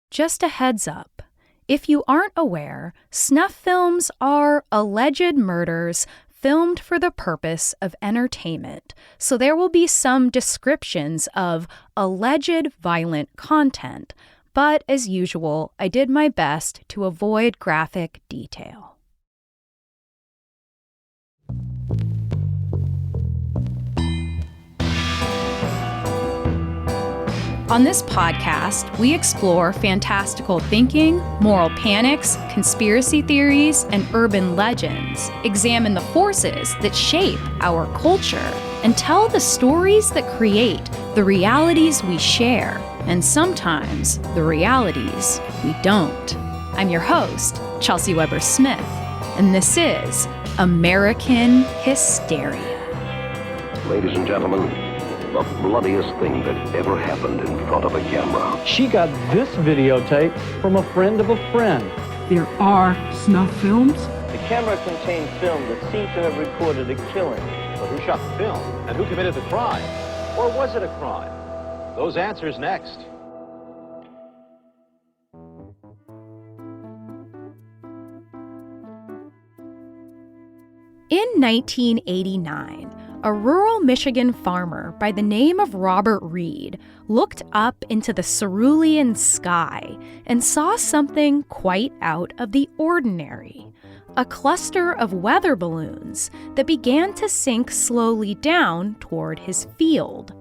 Just a heads up. If you aren't aware, snuff films are alleged murders filmed for the purpose of entertainment, so there will be some descriptions of alleged violent content, but as usual, I did my best to avoid graphic detail. On this podcast, we explore fantastical thinking, moral panics, conspiracy theories, and urban legends, examine the forces that shape our culture, and tell the stories that create the realities we share, and sometimes the realities we don't. I'm your host, Chelsey Weber-Smith, and this is American Hysteria. Ladies and gentlemen, the bloodiest thing that ever happened in front of a camera. She got this videotape from a friend of a friend. There are snuff films. The camera contained film that seemed to have recorded a killing. But who shot the film? And who committed the crime? Or was it a crime? Those answers next. In 1989, a rural Michigan farmer by the name of Robert Reed looked up into the cerulean sky and saw something quite out of the ordinary. A cluster of weather balloons that began to sink slowly down toward his field.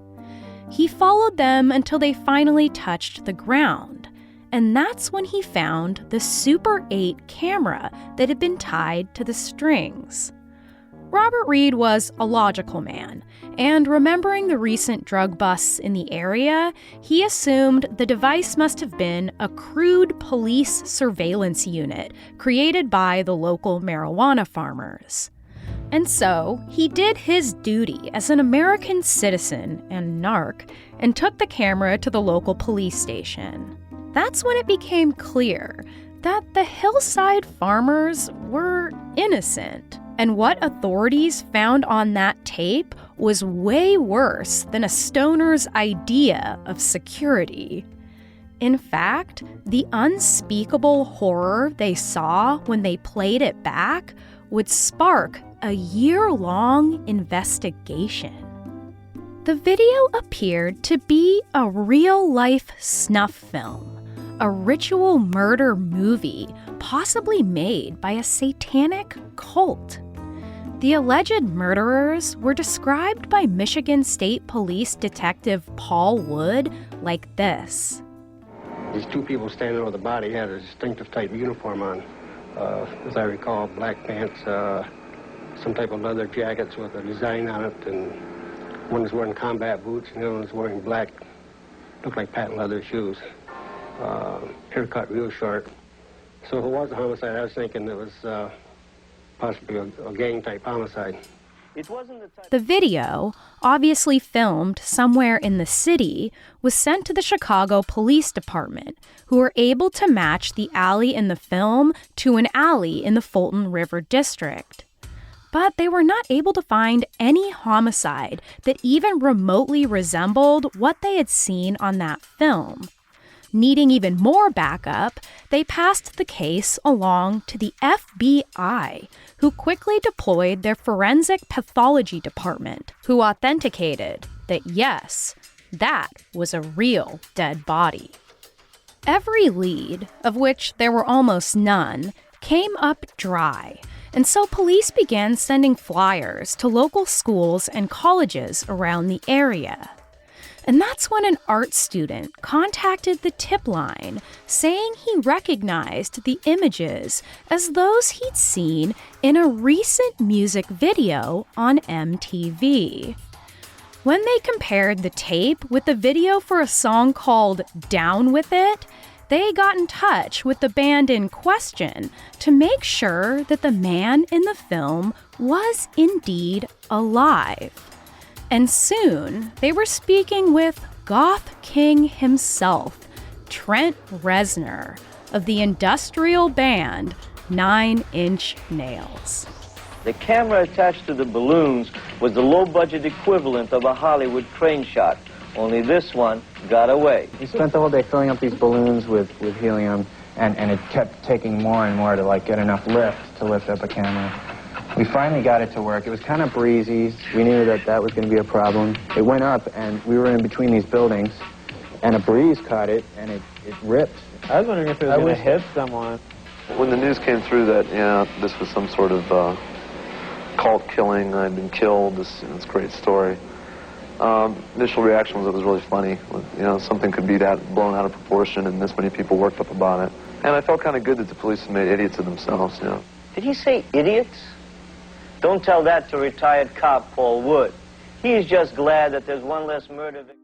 He followed them until they finally touched the ground, and that's when he found the Super 8 camera that had been tied to the strings. Robert Reed was a logical man, and remembering the recent drug busts in the area, he assumed the device must have been a crude police surveillance unit created by the local marijuana farmers. And so, he did his duty as an American citizen and narc and took the camera to the local police station. That's when it became clear that the hillside farmers were innocent. And what authorities found on that tape was way worse than a stoner's idea of security. In fact, the unspeakable horror they saw when they played it back would spark a year-long investigation. The video appeared to be a real-life snuff film, a ritual murder movie possibly made by a satanic cult. The alleged murderers were described by Michigan State Police Detective Paul Wood like this. These two people standing over the body had a distinctive type of uniform on. As I recall, black pants, some type of leather jackets with a design on it, and one was wearing combat boots, and the other one was wearing black, looked like patent leather shoes. Haircut real short. So if it was a homicide, I was thinking it was possibly a gang-type homicide. The video, obviously filmed somewhere in the city, was sent to the Chicago Police Department, who were able to match the alley in the film to an alley in the Fulton River District. But they were not able to find any homicide that even remotely resembled what they had seen on that film. Needing even more backup, they passed the case along to the FBI, who quickly deployed their forensic pathology department, who authenticated that yes, that was a real dead body. Every lead, of which there were almost none, came up dry, and so police began sending flyers to local schools and colleges around the area. And that's when an art student contacted the tip line, saying he recognized the images as those he'd seen in a recent music video on MTV. When they compared the tape with the video for a song called Down With It, they got in touch with the band in question to make sure that the man in the film was indeed alive. And soon, they were speaking with Goth King himself, Trent Reznor, of the industrial band 9 Inch Nails. The camera attached to the balloons was the low-budget equivalent of a Hollywood crane shot, only this one got away. We spent the whole day filling up these balloons with helium, and it kept taking more and more to like get enough lift to lift up a camera. We finally got it to work. It was kind of breezy. We knew that was going to be a problem. It went up, and we were in between these buildings, and a breeze caught it, and it ripped. I was wondering if it was going to hit someone. When the news came through that, this was some sort of cult killing, I'd been killed, it's a great story. Initial reaction was it was really funny. Something could be that blown out of proportion and this many people worked up about it. And I felt kind of good that the police had made idiots of themselves, Did he say idiots? Don't tell that to retired cop Paul Wood. He's just glad that there's one less murder victim.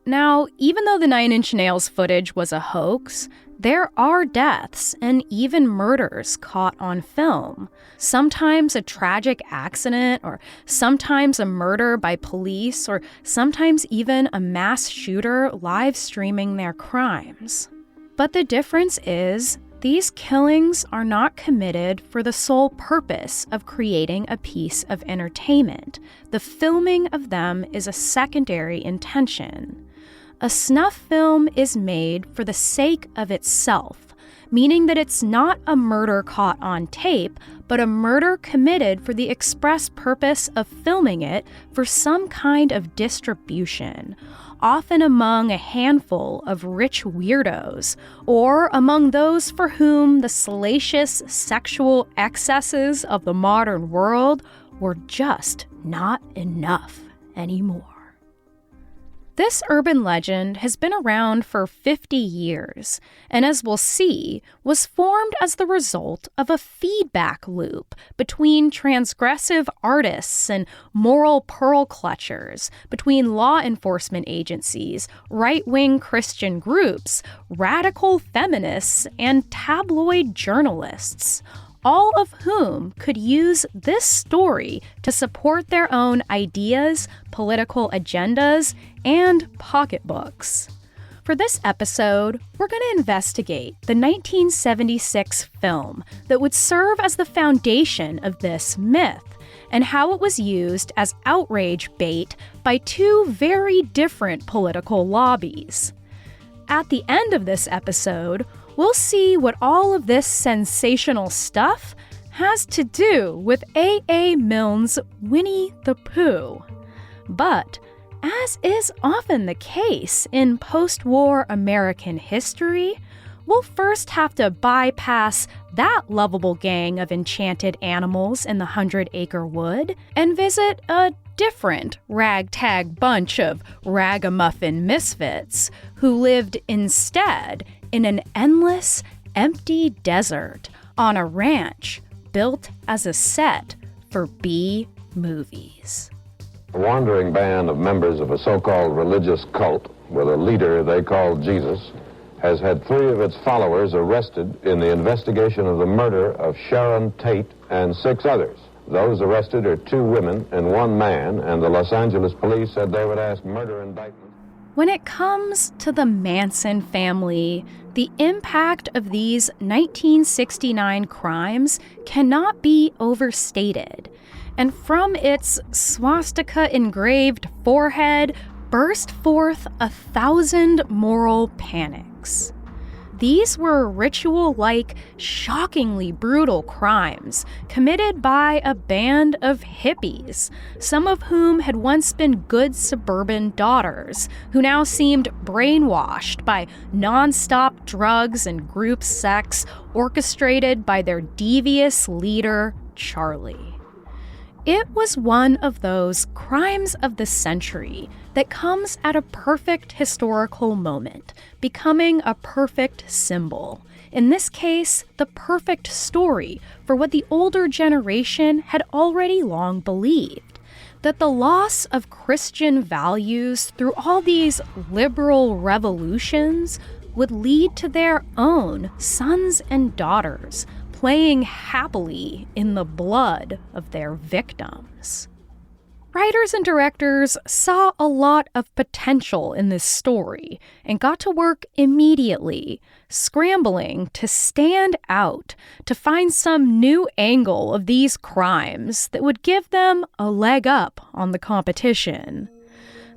Now, even though the 9 Inch Nails footage was a hoax, there are deaths and even murders caught on film. Sometimes a tragic accident, or sometimes a murder by police, or sometimes even a mass shooter live streaming their crimes. But the difference is, these killings are not committed for the sole purpose of creating a piece of entertainment. The filming of them is a secondary intention. A snuff film is made for the sake of itself, meaning that it's not a murder caught on tape, but a murder committed for the express purpose of filming it for some kind of distribution, often among a handful of rich weirdos, or among those for whom the salacious sexual excesses of the modern world were just not enough anymore. This urban legend has been around for 50 years, and as we'll see, was formed as the result of a feedback loop between transgressive artists and moral pearl clutchers, between law enforcement agencies, right-wing Christian groups, radical feminists, and tabloid journalists, all of whom could use this story to support their own ideas, political agendas, and pocketbooks. For this episode, we're going to investigate the 1976 film that would serve as the foundation of this myth, and how it was used as outrage bait by two very different political lobbies. At the end of this episode, we'll see what all of this sensational stuff has to do with A.A. Milne's Winnie the Pooh. But, as is often the case in post-war American history, we'll first have to bypass that lovable gang of enchanted animals in the 100-acre wood and visit a different ragtag bunch of ragamuffin misfits who lived instead in an endless, empty desert on a ranch built as a set for B-movies. A wandering band of members of a so-called religious cult with a leader they call Jesus has had 3 of its followers arrested in the investigation of the murder of Sharon Tate and 6 others. Those arrested are 2 women and 1 man, and the Los Angeles police said they would ask murder indictments. When it comes to the Manson family, the impact of these 1969 crimes cannot be overstated. And from its swastika-engraved forehead burst forth 1,000 moral panics. These were ritual-like, shockingly brutal crimes committed by a band of hippies, some of whom had once been good suburban daughters, who now seemed brainwashed by non-stop drugs and group sex orchestrated by their devious leader, Charlie. It was one of those crimes of the century that comes at a perfect historical moment, becoming a perfect symbol. In this case, the perfect story for what the older generation had already long believed, that the loss of Christian values through all these liberal revolutions would lead to their own sons and daughters playing happily in the blood of their victims. Writers and directors saw a lot of potential in this story and got to work immediately, scrambling to stand out, to find some new angle of these crimes that would give them a leg up on the competition.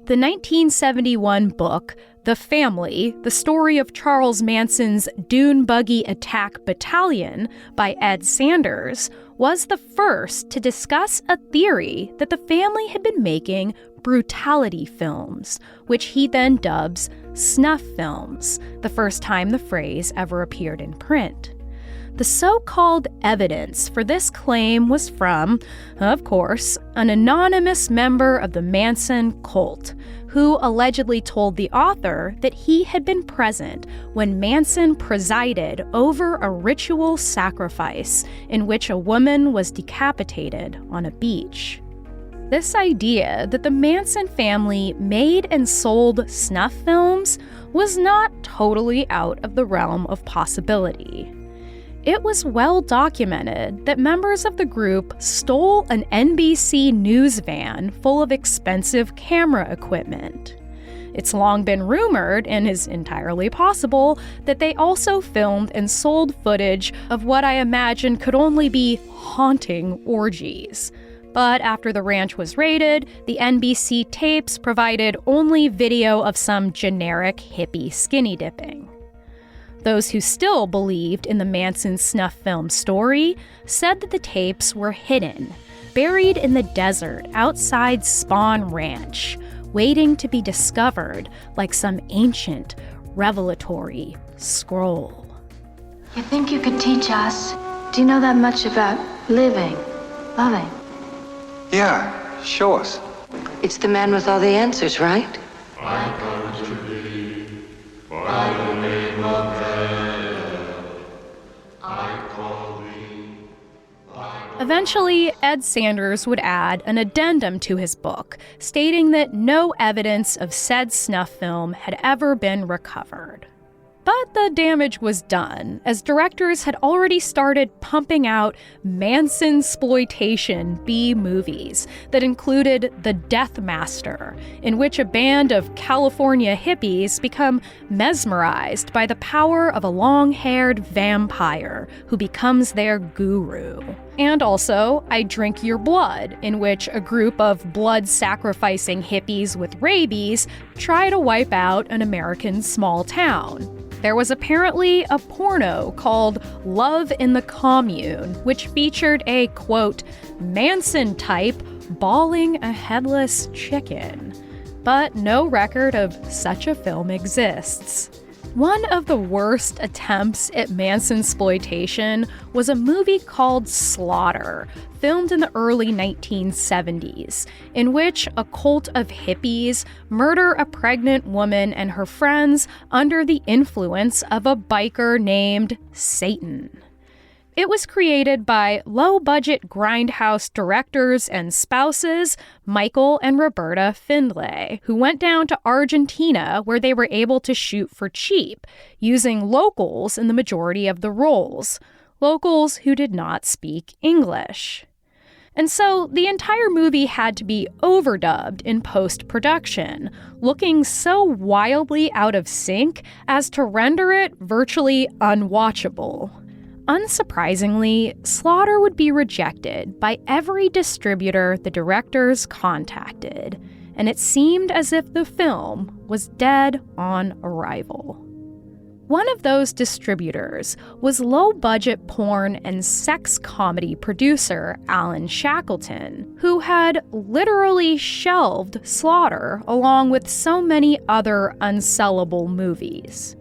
The 1971 book, The Family, The Story of Charles Manson's Dune Buggy Attack Battalion by Ed Sanders, was the first to discuss a theory that the family had been making brutality films, which he then dubs snuff films, the first time the phrase ever appeared in print. The so-called evidence for this claim was from, of course, an anonymous member of the Manson cult, who allegedly told the author that he had been present when Manson presided over a ritual sacrifice in which a woman was decapitated on a beach. This idea that the Manson family made and sold snuff films was not totally out of the realm of possibility. It was well documented that members of the group stole an NBC News van full of expensive camera equipment. It's long been rumored, and is entirely possible, that they also filmed and sold footage of what I imagine could only be haunting orgies. But after the ranch was raided, the NBC tapes provided only video of some generic hippie skinny dipping. Those who still believed in the Manson snuff film story said that the tapes were hidden, buried in the desert outside Spawn Ranch, waiting to be discovered like some ancient, revelatory scroll. You think you could teach us? Do you know that much about living, loving? Yeah, show us. It's the man with all the answers, right? I come to thee by the name of hell. I call thee. Eventually, Ed Sanders would add an addendum to his book, stating that no evidence of said snuff film had ever been recovered. But the damage was done, as directors had already started pumping out Manson-sploitation B-movies that included The Death Master, in which a band of California hippies become mesmerized by the power of a long-haired vampire who becomes their guru. And also, I Drink Your Blood, in which a group of blood-sacrificing hippies with rabies try to wipe out an American small town. There was apparently a porno called Love in the Commune, which featured a, quote, Manson type bawling a headless chicken. But no record of such a film exists. One of the worst attempts at Manson-sploitation was a movie called Slaughter, filmed in the early 1970s, in which a cult of hippies murder a pregnant woman and her friends under the influence of a biker named Satan. It was created by low-budget grindhouse directors and spouses, Michael and Roberta Findlay, who went down to Argentina where they were able to shoot for cheap, using locals in the majority of the roles, locals who did not speak English. And so the entire movie had to be overdubbed in post-production, looking so wildly out of sync as to render it virtually unwatchable. Unsurprisingly, Slaughter would be rejected by every distributor the directors contacted, and it seemed as if the film was dead on arrival. One of those distributors was low-budget porn and sex comedy producer Alan Shackleton, who had literally shelved Slaughter along with so many other unsellable movies.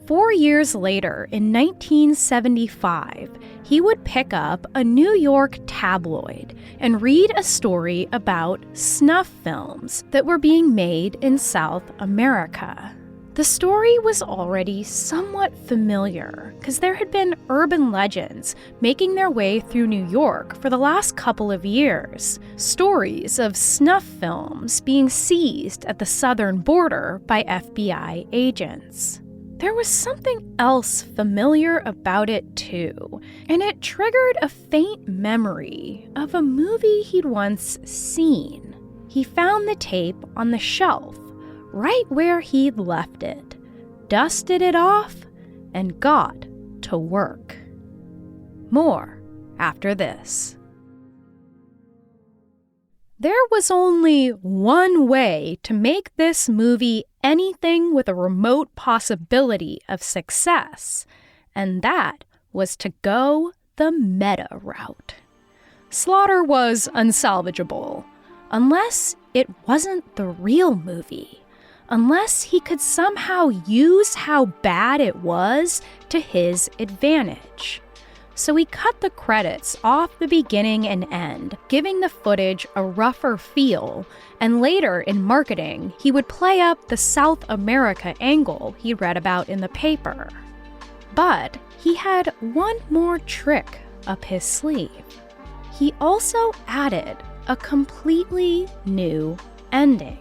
4 years later, in 1975, he would pick up a New York tabloid and read a story about snuff films that were being made in South America. The story was already somewhat familiar, because there had been urban legends making their way through New York for the last couple of years. Stories of snuff films being seized at the southern border by FBI agents. There was something else familiar about it too, and it triggered a faint memory of a movie he'd once seen. He found the tape on the shelf, right where he'd left it, dusted it off, and got to work. More after this. There was only one way to make this movie anything with a remote possibility of success, and that was to go the meta route. Slaughter was unsalvageable, unless it wasn't the real movie, unless he could somehow use how bad it was to his advantage. So he cut the credits off the beginning and end, giving the footage a rougher feel, and later in marketing, he would play up the South America angle he read about in the paper. But he had one more trick up his sleeve. He also added a completely new ending.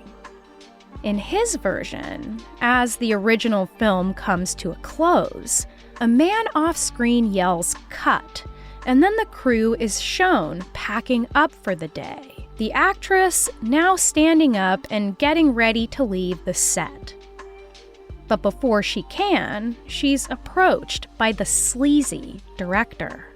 In his version, as the original film comes to a close, a man off-screen yells "cut," and then the crew is shown packing up for the day. The actress now standing up and getting ready to leave the set. But before she can, she's approached by the sleazy director.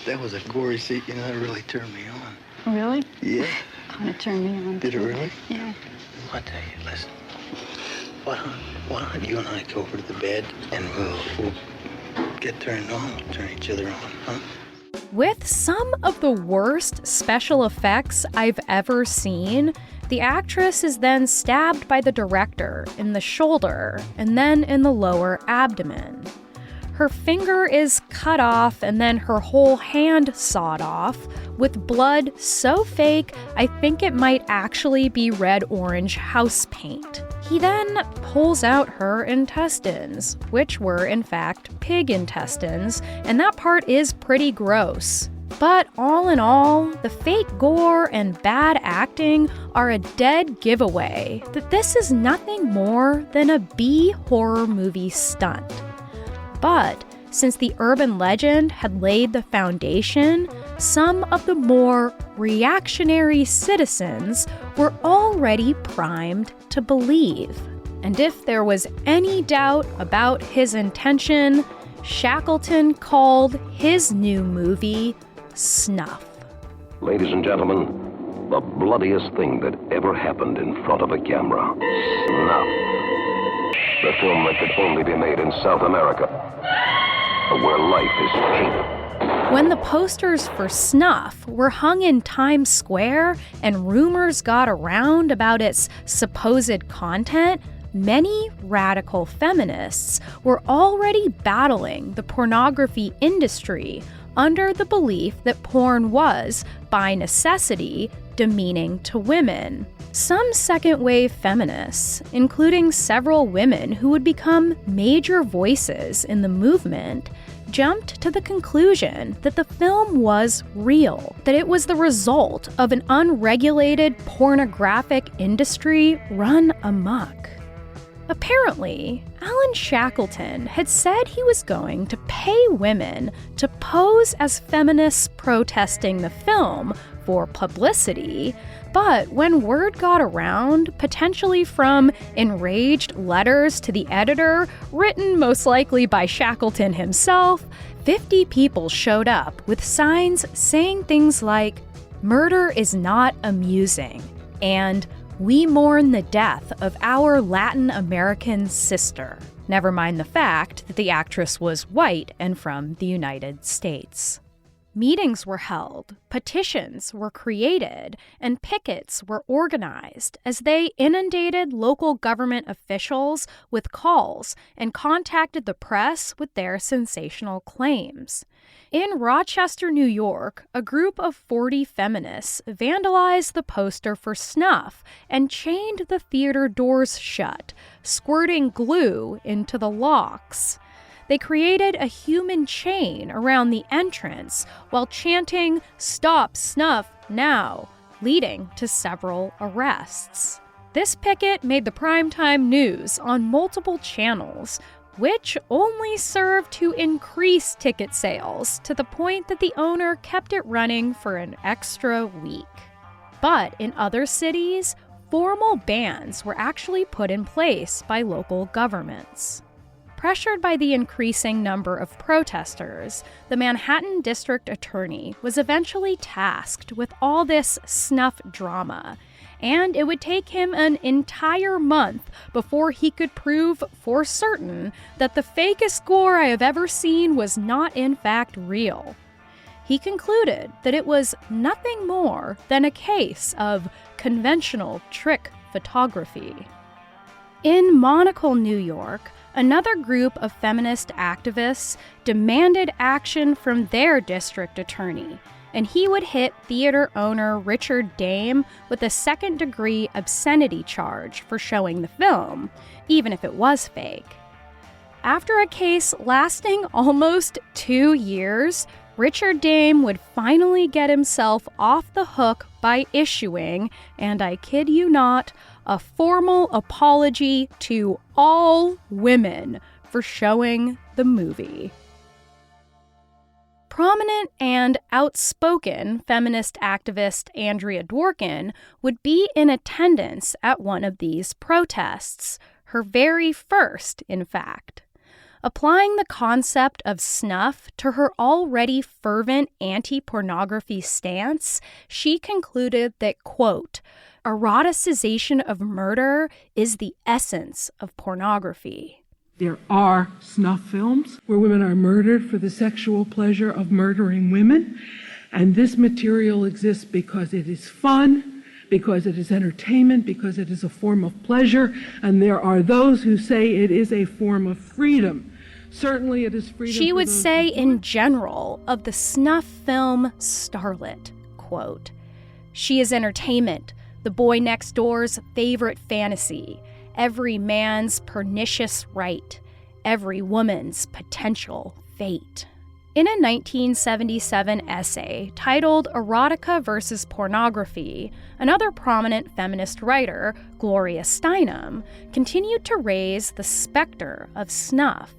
That was a gory scene, you know, that really turned me on. Really? Yeah. Kind of turned me on. Did it really? Yeah. I tell you, listen. Why don't you and I go over to the bed and we'll get turned on, we'll turn each other on, huh? With some of the worst special effects I've ever seen, the actress is then stabbed by the director in the shoulder and then in the lower abdomen. Her finger is cut off and then her whole hand sawed off, with blood so fake I think it might actually be red-orange house paint. He then pulls out her intestines, which were in fact pig intestines, and that part is pretty gross. But all in all, the fake gore and bad acting are a dead giveaway that this is nothing more than a B horror movie stunt. But since the urban legend had laid the foundation, some of the more reactionary citizens were already primed to believe. And if there was any doubt about his intention, Shackleton called his new movie Snuff. Ladies and gentlemen, the bloodiest thing that ever happened in front of a camera. Snuff. The film that could only be made in South America, where life is cheap. When the posters for Snuff were hung in Times Square and rumors got around about its supposed content, many radical feminists were already battling the pornography industry under the belief that porn was, by necessity, demeaning to women. Some second-wave feminists, including several women who would become major voices in the movement, jumped to the conclusion that the film was real, that it was the result of an unregulated pornographic industry run amok. Apparently, Alan Shackleton had said he was going to pay women to pose as feminists protesting the film for publicity, but when word got around, potentially from enraged letters to the editor, written most likely by Shackleton himself, 50 people showed up with signs saying things like, "Murder is not amusing," and "We mourn the death of our Latin American sister." Never mind the fact that the actress was white and from the United States. Meetings were held, petitions were created, and pickets were organized as they inundated local government officials with calls and contacted the press with their sensational claims. In Rochester, New York, a group of 40 feminists vandalized the poster for Snuff and chained the theater doors shut, squirting glue into the locks. They created a human chain around the entrance while chanting, "Stop Snuff now," leading to several arrests. This picket made the primetime news on multiple channels, which only served to increase ticket sales to the point that the owner kept it running for an extra week. But in other cities, formal bans were actually put in place by local governments. Pressured by the increasing number of protesters, the Manhattan District Attorney was eventually tasked with all this snuff drama, and it would take him an entire month before he could prove for certain that the fakest gore I have ever seen was not in fact real. He concluded that it was nothing more than a case of conventional trick photography. In Monocle, New York, another group of feminist activists demanded action from their district attorney, and he would hit theater owner Richard Dame with a second-degree obscenity charge for showing the film, even if it was fake. After a case lasting almost 2 years, Richard Dame would finally get himself off the hook by issuing, and I kid you not, a formal apology to all women for showing the movie. Prominent and outspoken feminist activist Andrea Dworkin would be in attendance at one of these protests, her very first, in fact. Applying the concept of snuff to her already fervent anti-pornography stance, she concluded that, quote, eroticization of murder is the essence of pornography. There are snuff films where women are murdered for the sexual pleasure of murdering women, and this material exists because it is fun, because it is entertainment, because it is a form of pleasure, and there are those who say it is a form of freedom. Certainly it is freedom. She would say in general of the snuff film starlet, quote, she is entertainment, the boy next door's favorite fantasy, every man's pernicious right, every woman's potential fate. In a 1977 essay titled Erotica versus Pornography, another prominent feminist writer, Gloria Steinem, continued to raise the specter of snuff.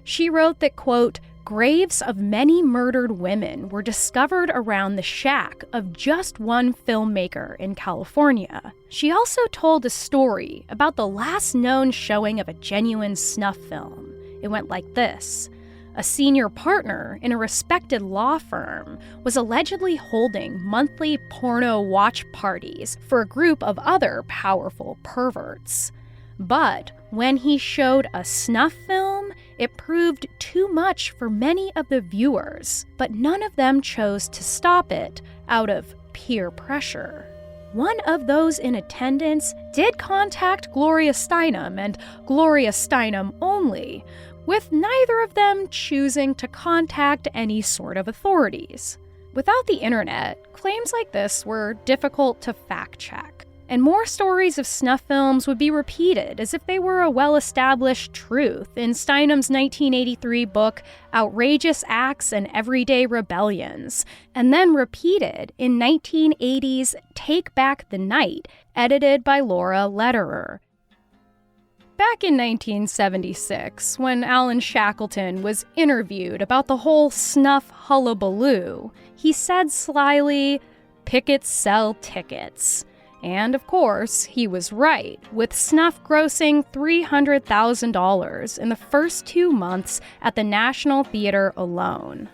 She wrote that, quote, graves of many murdered women were discovered around the shack of just one filmmaker in California. She also told a story about the last known showing of a genuine snuff film. It went like this. A senior partner in a respected law firm was allegedly holding monthly porno watch parties for a group of other powerful perverts. But when he showed a snuff film, it proved too much for many of the viewers, but none of them chose to stop it out of peer pressure. One of those in attendance did contact Gloria Steinem and Gloria Steinem only, with neither of them choosing to contact any sort of authorities. Without the internet, claims like this were difficult to fact-check, and more stories of snuff films would be repeated as if they were a well-established truth in Steinem's 1983 book Outrageous Acts and Everyday Rebellions, and then repeated in 1980's Take Back the Night, edited by Laura Lederer. Back in 1976, when Alan Shackleton was interviewed about the whole snuff hullabaloo, he said slyly, "Pickets sell tickets." And of course, he was right, with snuff grossing $300,000 in the first 2 months at the National Theater alone.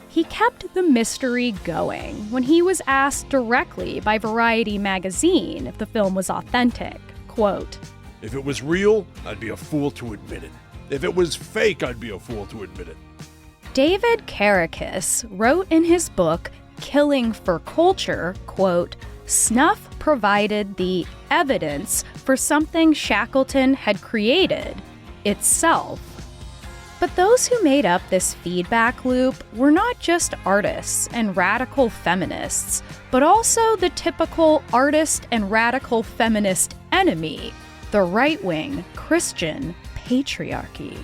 He kept the mystery going when he was asked directly by Variety magazine if the film was authentic. Quote, "If it was real, I'd be a fool to admit it. If it was fake, I'd be a fool to admit it." David Karakis wrote in his book, Killing for Culture, quote, "Snuff provided the evidence for something Shackleton had created itself." But those who made up this feedback loop were not just artists and radical feminists, but also the typical artist and radical feminist enemy, the right-wing Christian patriarchy.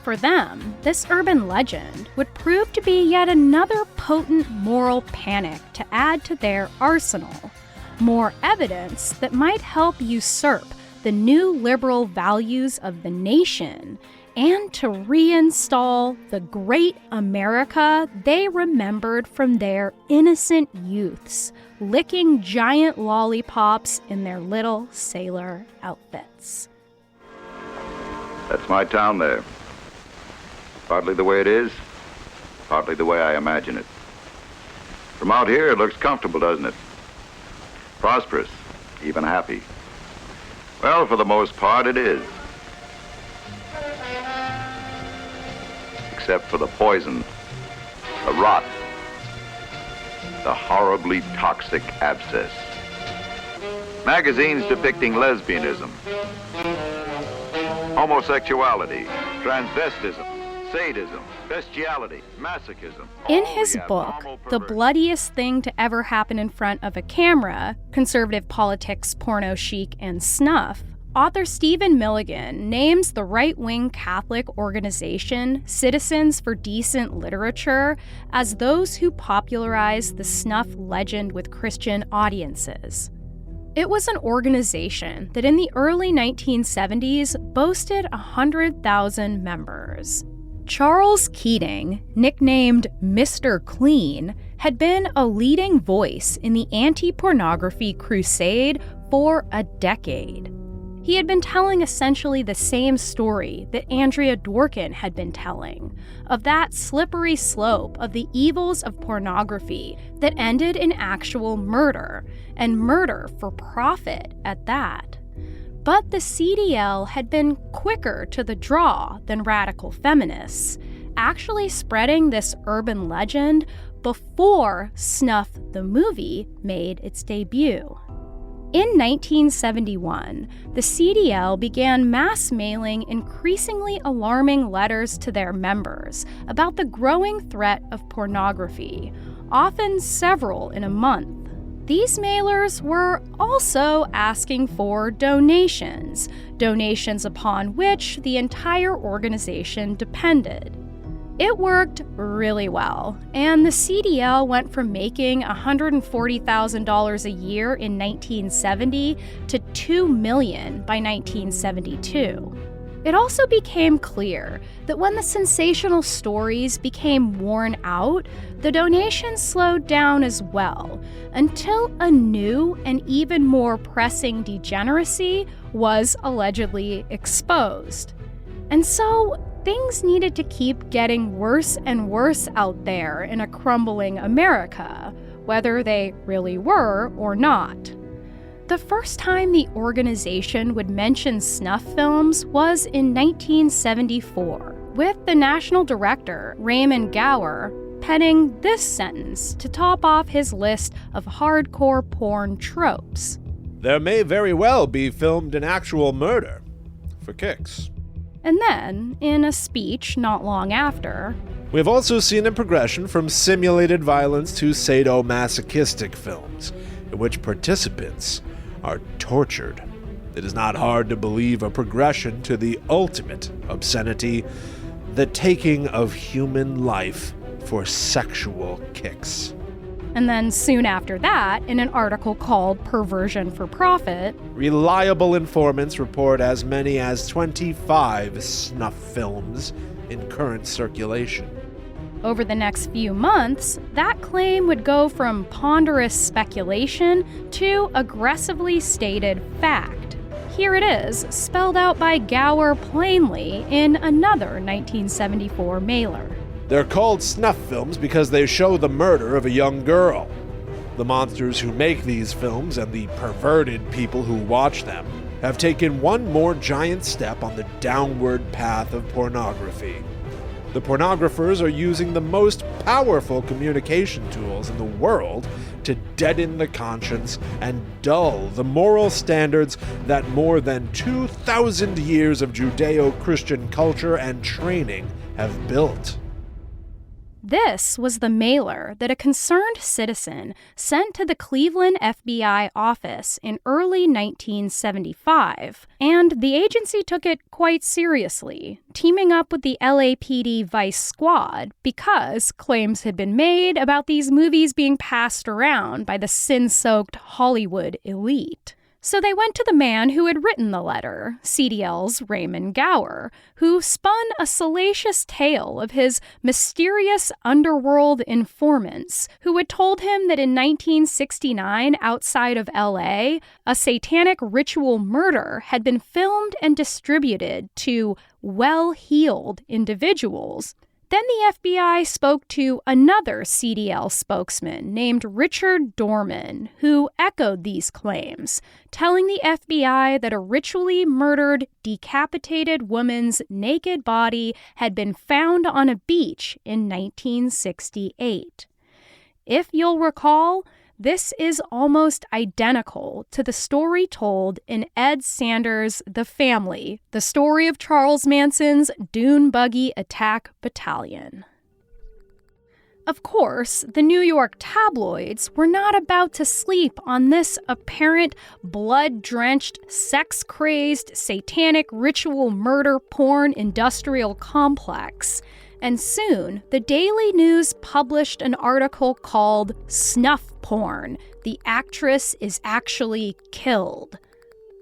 For them, this urban legend would prove to be yet another potent moral panic to add to their arsenal. More evidence that might help usurp the new liberal values of the nation and to reinstall the great America they remembered from their innocent youths, licking giant lollipops in their little sailor outfits. That's my town there. Partly the way it is, partly the way I imagine it. From out here, it looks comfortable, doesn't it? Prosperous, even happy. Well, for the most part, it is. Except for the poison, the rot, the horribly toxic abscess. Magazines depicting lesbianism, homosexuality, transvestism, sadism, bestiality, masochism. In his book, The Bloodiest Thing to Ever Happen in Front of a Camera, Conservative Politics, Porno Chic, and Snuff, author Stephen Milligan names the right-wing Catholic organization Citizens for Decent Literature as those who popularized the snuff legend with Christian audiences. It was an organization that in the early 1970s boasted 100,000 members. Charles Keating, nicknamed Mr. Clean, had been a leading voice in the anti-pornography crusade for a decade. He had been telling essentially the same story that Andrea Dworkin had been telling, of that slippery slope of the evils of pornography that ended in actual murder, and murder for profit at that. But the CDL had been quicker to the draw than radical feminists, actually spreading this urban legend before Snuff the movie made its debut. In 1971, the CDL began mass mailing increasingly alarming letters to their members about the growing threat of pornography, often several in a month. These mailers were also asking for donations upon which the entire organization depended. It worked really well, and the CDL went from making $140,000 a year in 1970 to $2 million by 1972. It also became clear that when the sensational stories became worn out, the donations slowed down as well, until a new and even more pressing degeneracy was allegedly exposed. And so, things needed to keep getting worse and worse out there in a crumbling America, whether they really were or not. The first time the organization would mention snuff films was in 1974, with the national director, Raymond Gower, penning this sentence to top off his list of hardcore porn tropes. There may very well be filmed an actual murder, for kicks. And then, in a speech not long after, we've also seen a progression from simulated violence to sadomasochistic films, in which participants are tortured. It is not hard to believe a progression to the ultimate obscenity, the taking of human life for sexual kicks. And then soon after that, in an article called Perversion for Profit, reliable informants report as many as 25 snuff films in current circulation. Over the next few months, that claim would go from ponderous speculation to aggressively stated fact. Here it is, spelled out by Gower plainly in another 1974 mailer. They're called snuff films because they show the murder of a young girl. The monsters who make these films and the perverted people who watch them have taken one more giant step on the downward path of pornography. The pornographers are using the most powerful communication tools in the world to deaden the conscience and dull the moral standards that more than 2,000 years of Judeo-Christian culture and training have built. This was the mailer that a concerned citizen sent to the Cleveland FBI office in early 1975, and the agency took it quite seriously, teaming up with the LAPD Vice Squad because claims had been made about these movies being passed around by the sin-soaked Hollywood elite. So they went to the man who had written the letter, CDL's Raymond Gower, who spun a salacious tale of his mysterious underworld informants who had told him that in 1969, outside of LA, a satanic ritual murder had been filmed and distributed to well-heeled individuals. Then the FBI spoke to another CDL spokesman named Richard Dorman, who echoed these claims, telling the FBI that a ritually murdered, decapitated woman's naked body had been found on a beach in 1968. If you'll recall, this is almost identical to the story told in Ed Sanders' The Family, the story of Charles Manson's Dune Buggy Attack Battalion. Of course, the New York tabloids were not about to sleep on this apparent blood-drenched, sex-crazed, satanic ritual murder porn industrial complex. And soon, the Daily News published an article called Snuff Porn, The Actress is Actually Killed.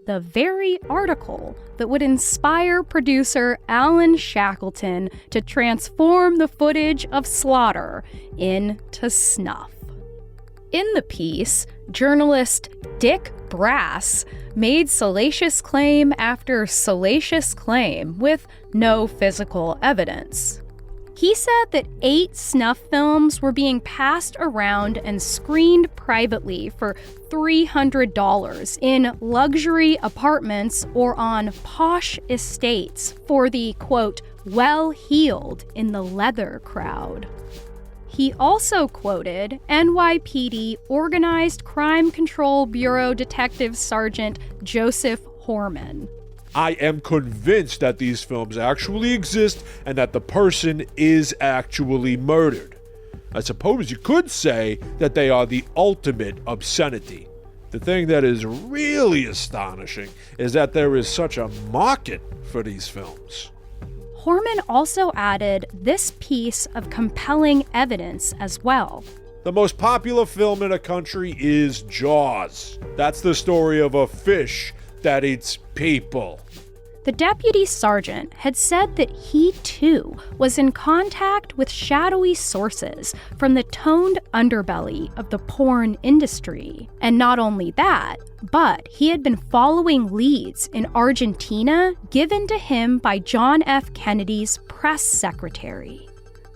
The very article that would inspire producer Alan Shackleton to transform the footage of slaughter into snuff. In the piece, journalist Dick Brass made salacious claim after salacious claim with no physical evidence. He said that 8 snuff films were being passed around and screened privately for $300 in luxury apartments or on posh estates for the, quote, well-heeled in the leather crowd. He also quoted NYPD Organized Crime Control Bureau Detective Sergeant Joseph Horman. I am convinced that these films actually exist and that the person is actually murdered. I suppose you could say that they are the ultimate obscenity. The thing that is really astonishing is that there is such a market for these films. Horman also added this piece of compelling evidence as well. The most popular film in a country is Jaws. That's the story of a fish that eats people. The deputy sergeant had said that he, too, was in contact with shadowy sources from the toned underbelly of the porn industry. And not only that, but he had been following leads in Argentina given to him by John F. Kennedy's press secretary.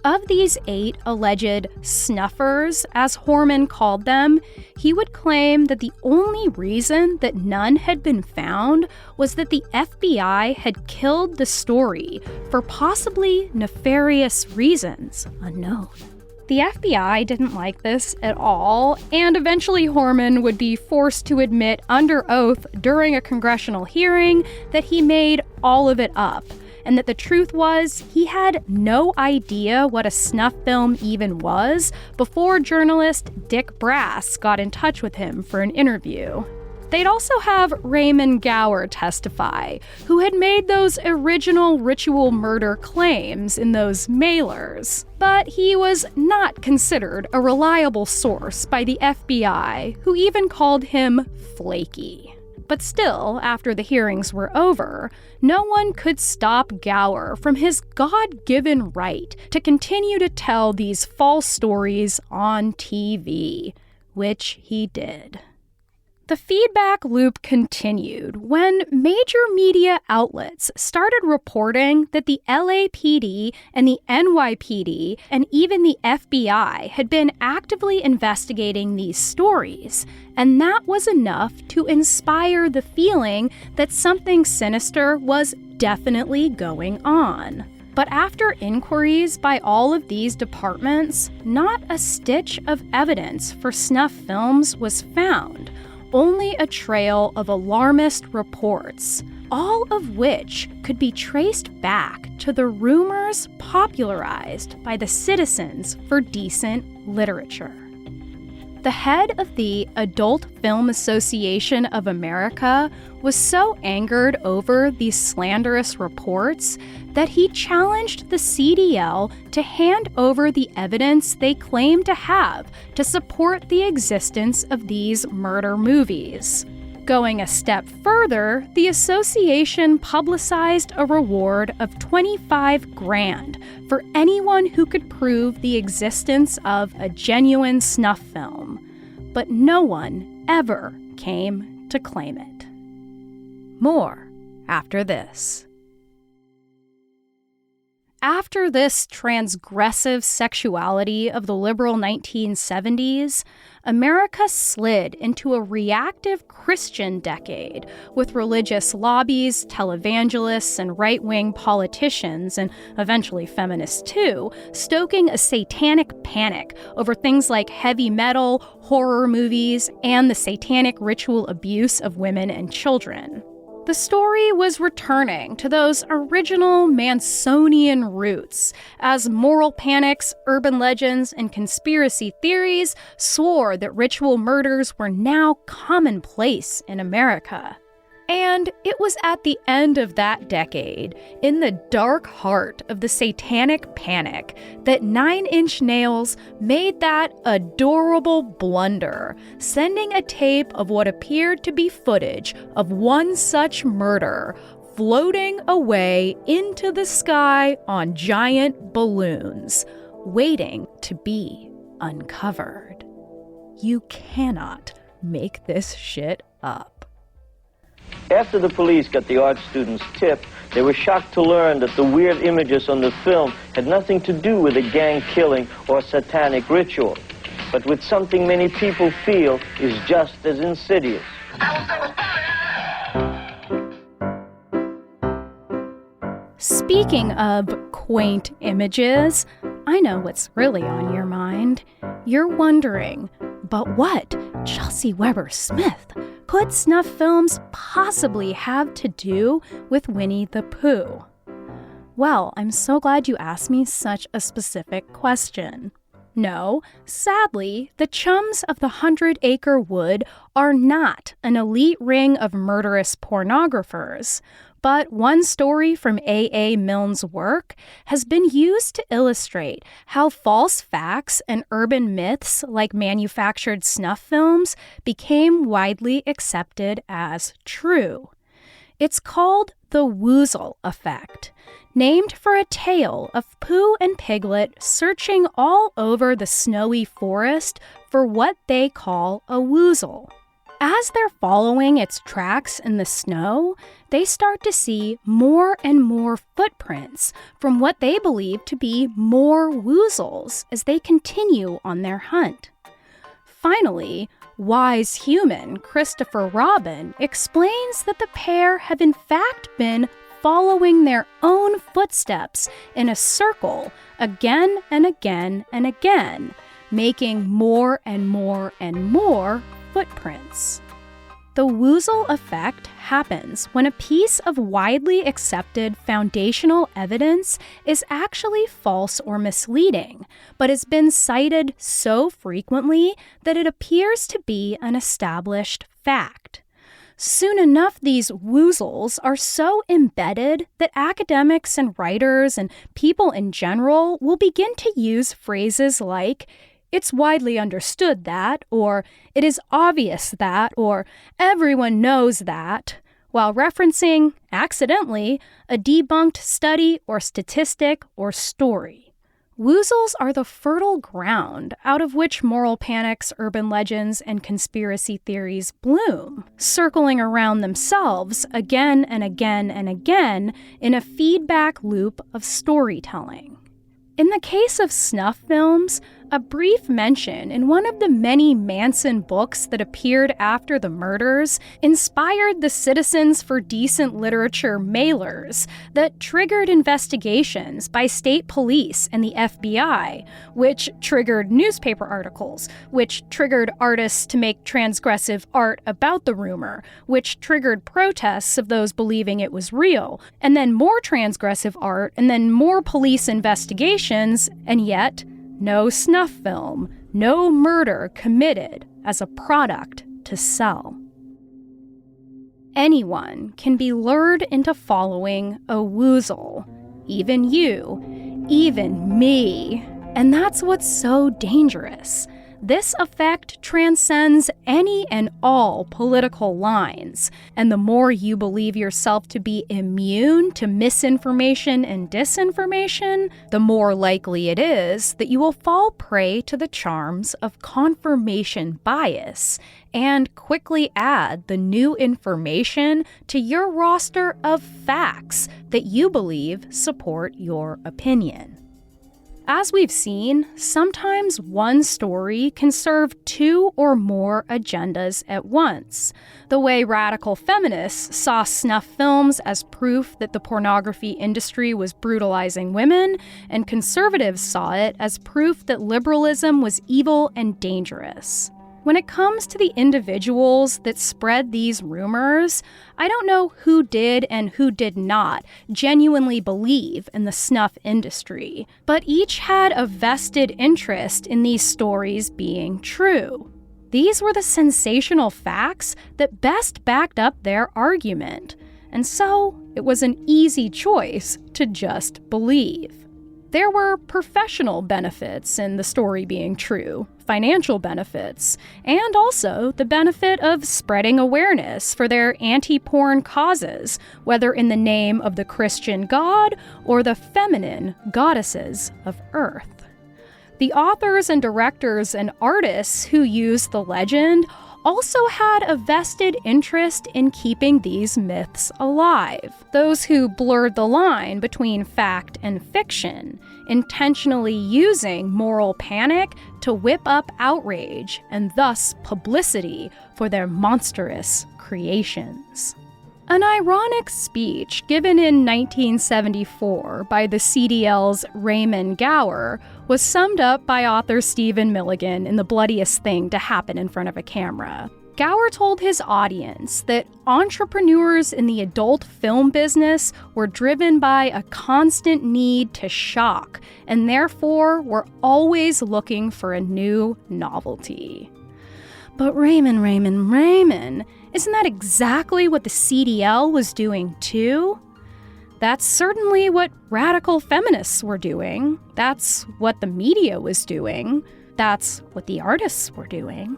Of these 8 alleged snuffers, as Horman called them, he would claim that the only reason that none had been found was that the FBI had killed the story for possibly nefarious reasons unknown. The FBI didn't like this at all, and eventually Horman would be forced to admit under oath during a congressional hearing that he made all of it up, and that the truth was he had no idea what a snuff film even was before journalist Dick Brass got in touch with him for an interview. They'd also have Raymond Gower testify, who had made those original ritual murder claims in those mailers. But he was not considered a reliable source by the FBI, who even called him flaky. But still, after the hearings were over, no one could stop Gower from his God-given right to continue to tell these false stories on TV, which he did. The feedback loop continued when major media outlets started reporting that the LAPD and the NYPD and even the FBI had been actively investigating these stories, and that was enough to inspire the feeling that something sinister was definitely going on. But after inquiries by all of these departments, not a stitch of evidence for snuff films was found. Only a trail of alarmist reports, all of which could be traced back to the rumors popularized by the Citizens for Decent Literature. The head of the Adult Film Association of America was so angered over these slanderous reports that he challenged the CDL to hand over the evidence they claimed to have to support the existence of these murder movies. Going a step further, the association publicized a reward of $25,000 for anyone who could prove the existence of a genuine snuff film. But no one ever came to claim it. More after this. After this transgressive sexuality of the liberal 1970s, America slid into a reactive Christian decade, with religious lobbies, televangelists, and right-wing politicians, and eventually feminists too, stoking a satanic panic over things like heavy metal, horror movies, and the satanic ritual abuse of women and children. The story was returning to those original Mansonian roots, as moral panics, urban legends, and conspiracy theories swore that ritual murders were now commonplace in America. And it was at the end of that decade, in the dark heart of the satanic panic, that 9 Inch Nails made that adorable blunder, sending a tape of what appeared to be footage of one such murder floating away into the sky on giant balloons, waiting to be uncovered. You cannot make this shit up. After the police got the art student's tip, they were shocked to learn that the weird images on the film had nothing to do with a gang killing or satanic ritual, but with something many people feel is just as insidious. Speaking of quaint images, I know what's really on your mind. You're wondering, but what, Chelsey Weber-Smith, could snuff films possibly have to do with Winnie the Pooh? Well, I'm so glad you asked me such a specific question. No, sadly, the chums of the 100-Acre Wood are not an elite ring of murderous pornographers, but one story from A.A. Milne's work has been used to illustrate how false facts and urban myths like manufactured snuff films became widely accepted as true. It's called the Woozle effect, named for a tale of Pooh and Piglet searching all over the snowy forest for what they call a woozle. As they're following its tracks in the snow, they start to see more and more footprints from what they believe to be more woozles as they continue on their hunt. Finally, wise human Christopher Robin explains that the pair have in fact been following their own footsteps in a circle again and again and again, making more and more and more footprints. The Woozle effect happens when a piece of widely accepted foundational evidence is actually false or misleading, but has been cited so frequently that it appears to be an established fact. Soon enough, these woozles are so embedded that academics and writers and people in general will begin to use phrases like, "It's widely understood that," or "it is obvious that," or "everyone knows that," while referencing, accidentally, a debunked study or statistic or story. Woozles are the fertile ground out of which moral panics, urban legends, and conspiracy theories bloom, circling around themselves again and again and again in a feedback loop of storytelling. In the case of snuff films, a brief mention in one of the many Manson books that appeared after the murders inspired the Citizens for Decent Literature mailers that triggered investigations by state police and the FBI, which triggered newspaper articles, which triggered artists to make transgressive art about the rumor, which triggered protests of those believing it was real, and then more transgressive art, and then more police investigations, and yet no snuff film, no murder committed as a product to sell. Anyone can be lured into following a woozle. Even you, even me. And that's what's so dangerous. This effect transcends any and all political lines, and the more you believe yourself to be immune to misinformation and disinformation, the more likely it is that you will fall prey to the charms of confirmation bias and quickly add the new information to your roster of facts that you believe support your opinion. As we've seen, sometimes one story can serve two or more agendas at once. The way radical feminists saw snuff films as proof that the pornography industry was brutalizing women, and conservatives saw it as proof that liberalism was evil and dangerous. When it comes to the individuals that spread these rumors, I don't know who did and who did not genuinely believe in the snuff industry, but each had a vested interest in these stories being true. These were the sensational facts that best backed up their argument, and so it was an easy choice to just believe. There were professional benefits in the story being true, financial benefits, and also the benefit of spreading awareness for their anti-porn causes, whether in the name of the Christian God or the feminine goddesses of Earth. The authors and directors and artists who used the legend also had a vested interest in keeping these myths alive. Those who blurred the line between fact and fiction, intentionally using moral panic to whip up outrage and thus publicity for their monstrous creations. An ironic speech given in 1974 by the CDL's Raymond Gower was summed up by author Stephen Milligan in The Bloodiest Thing to Happen in Front of a Camera. Gower told his audience that entrepreneurs in the adult film business were driven by a constant need to shock, and therefore were always looking for a new novelty. But Raymond, isn't that exactly what the CDL was doing too? That's certainly what radical feminists were doing. That's what the media was doing. That's what the artists were doing.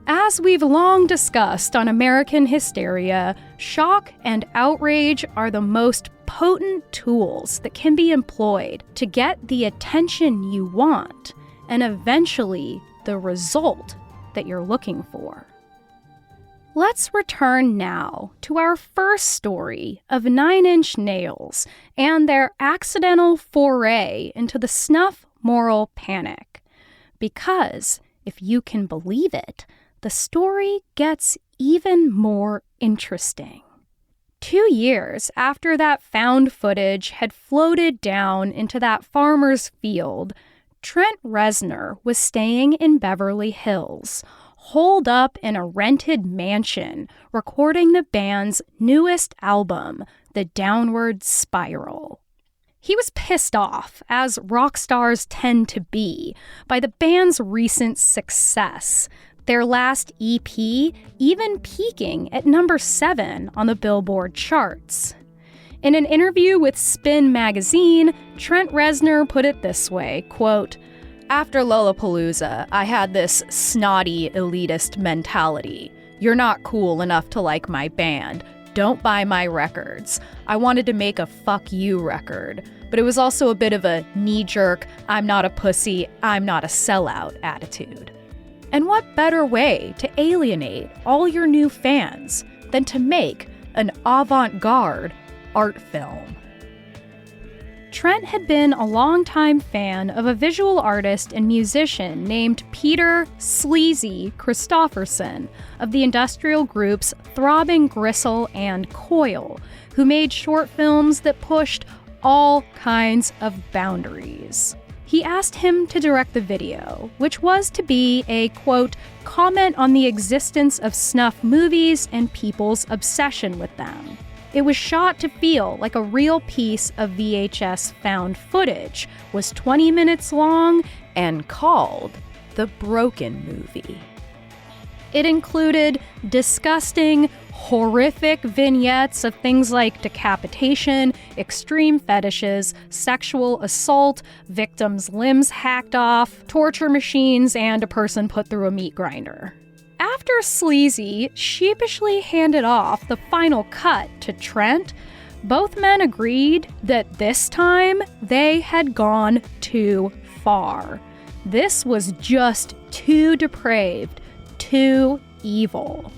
As we've long discussed on American Hysteria, shock and outrage are the most potent tools that can be employed to get the attention you want, and eventually the result that you're looking for. Let's return now to our first story of 9 Inch Nails and their accidental foray into the snuff moral panic. Because, if you can believe it, the story gets even more interesting. 2 years after that found footage had floated down into that farmer's field, Trent Reznor was staying in Beverly Hills, holed up in a rented mansion, recording the band's newest album, The Downward Spiral. He was pissed off, as rock stars tend to be, by the band's recent success, their last EP even peaking at number 7 on the Billboard charts. In an interview with Spin magazine, Trent Reznor put it this way, quote, "After Lollapalooza, I had this snotty, elitist mentality. You're not cool enough to like my band. Don't buy my records. I wanted to make a fuck you record. But it was also a bit of a knee-jerk, I'm not a pussy, I'm not a sellout attitude." And what better way to alienate all your new fans than to make an avant-garde art film? Trent had been a longtime fan of a visual artist and musician named Peter Sleazy Christopherson of the industrial groups Throbbing Gristle and Coil, who made short films that pushed all kinds of boundaries. He asked him to direct the video, which was to be a, quote, comment on the existence of snuff movies and people's obsession with them. It was shot to feel like a real piece of VHS found footage, was 20 minutes long, and called The Broken Movie. It included disgusting, horrific vignettes of things like decapitation, extreme fetishes, sexual assault, victims' limbs hacked off, torture machines, and a person put through a meat grinder. After Sleazy sheepishly handed off the final cut to Trent, both men agreed that this time they had gone too far. This was just too depraved, too evil.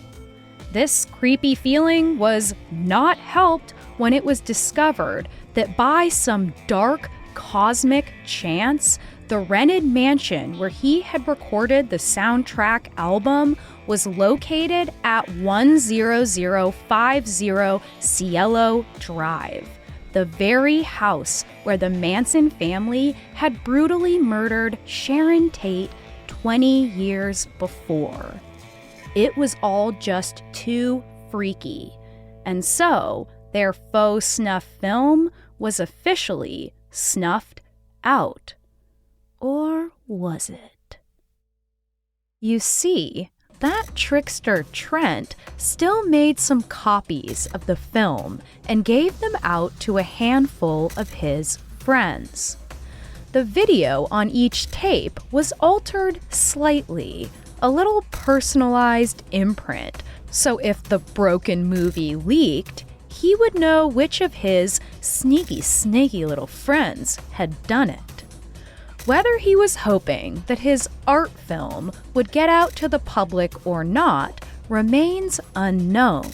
This creepy feeling was not helped when it was discovered that by some dark cosmic chance, the rented mansion where he had recorded the soundtrack album was located at 10050 Cielo Drive, the very house where the Manson family had brutally murdered Sharon Tate 20 years before. It was all just too freaky, and so their faux snuff film was officially snuffed out. Or was it? You see, that trickster Trent still made some copies of the film and gave them out to a handful of his friends. The video on each tape was altered slightly, a little personalized imprint, so if the broken movie leaked, he would know which of his sneaky, snaky little friends had done it. Whether he was hoping that his art film would get out to the public or not remains unknown.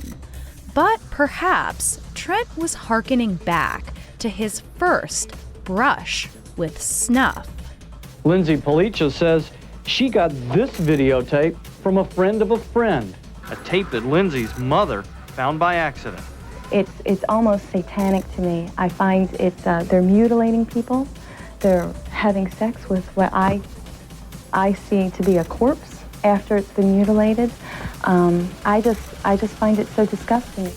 But perhaps Trent was hearkening back to his first brush with snuff. Lindsay Policia says she got this videotape from a friend of a friend, a tape that Lindsay's mother found by accident. It's almost satanic to me. I find they're mutilating people. They're having sex with what I see to be a corpse after it's been mutilated. I just find it so disgusting.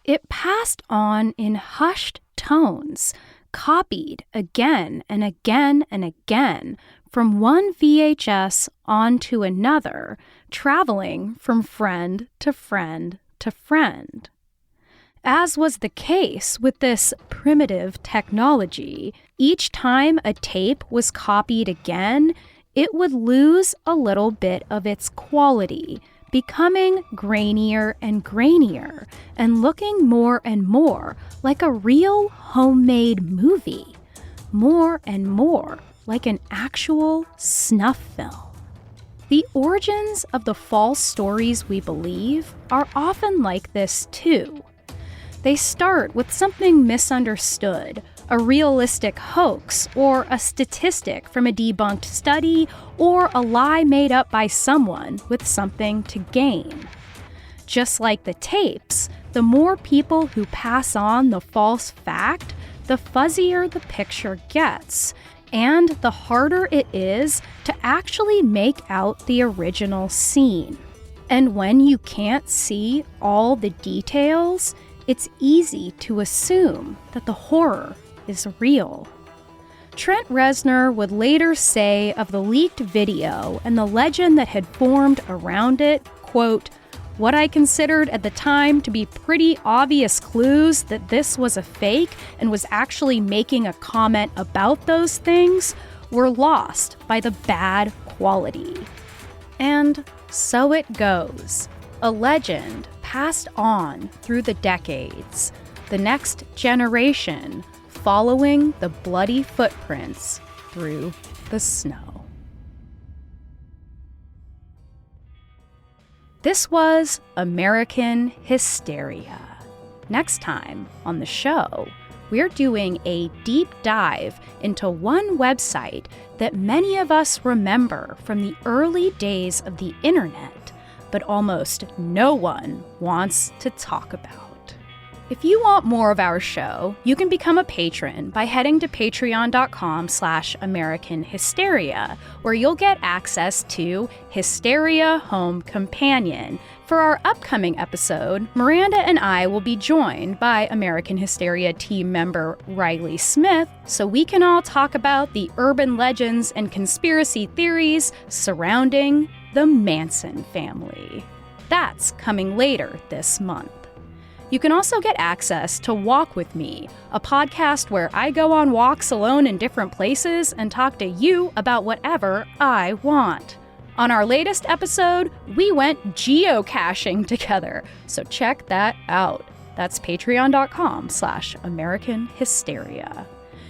It passed on in hushed tones, copied again and again and again from one VHS onto another, traveling from friend to friend to friend. As was the case with this primitive technology, each time a tape was copied again, it would lose a little bit of its quality, becoming grainier and grainier, and looking more and more like a real homemade movie, more and more like an actual snuff film. The origins of the false stories we believe are often like this too. They start with something misunderstood, a realistic hoax, or a statistic from a debunked study, or a lie made up by someone with something to gain. Just like the tapes, the more people who pass on the false fact, the fuzzier the picture gets, and the harder it is to actually make out the original scene. And when you can't see all the details, it's easy to assume that the horror is real. Trent Reznor would later say of the leaked video and the legend that had formed around it, quote, "What I considered at the time to be pretty obvious clues that this was a fake and was actually making a comment about those things were lost by the bad quality." And so it goes. A legend passed on through the decades, the next generation following the bloody footprints through the snow. This was American Hysteria. Next time on the show, we're doing a deep dive into one website that many of us remember from the early days of the internet, but almost no one wants to talk about. If you want more of our show, you can become a patron by heading to patreon.com/American Hysteria, where you'll get access to Hysteria Home Companion. For our upcoming episode, Miranda and I will be joined by American Hysteria team member Riley Smith, so we can all talk about the urban legends and conspiracy theories surrounding the Manson family. That's coming later this month. You can also get access to Walk With Me, a podcast where I go on walks alone in different places and talk to you about whatever I want. On our latest episode, we went geocaching together, so check that out. That's patreon.com/American Hysteria.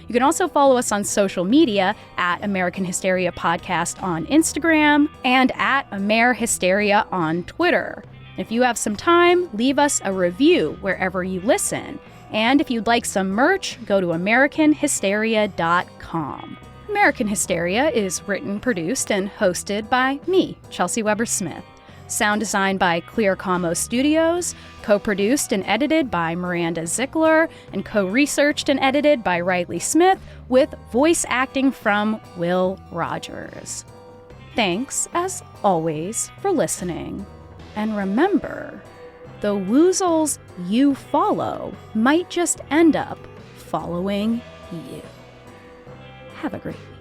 You can also follow us on social media at American Hysteria Podcast on Instagram and at AmerHysteria on Twitter. If you have some time, leave us a review wherever you listen. And if you'd like some merch, go to AmericanHysteria.com. American Hysteria is written, produced, and hosted by me, Chelsey Weber-Smith. Sound designed by Clear Commo Studios, co-produced and edited by Miranda Zickler, and co-researched and edited by Riley Smith, with voice acting from Will Rogers. Thanks, as always, for listening. And remember, the woozles you follow might just end up following you. Have a great day.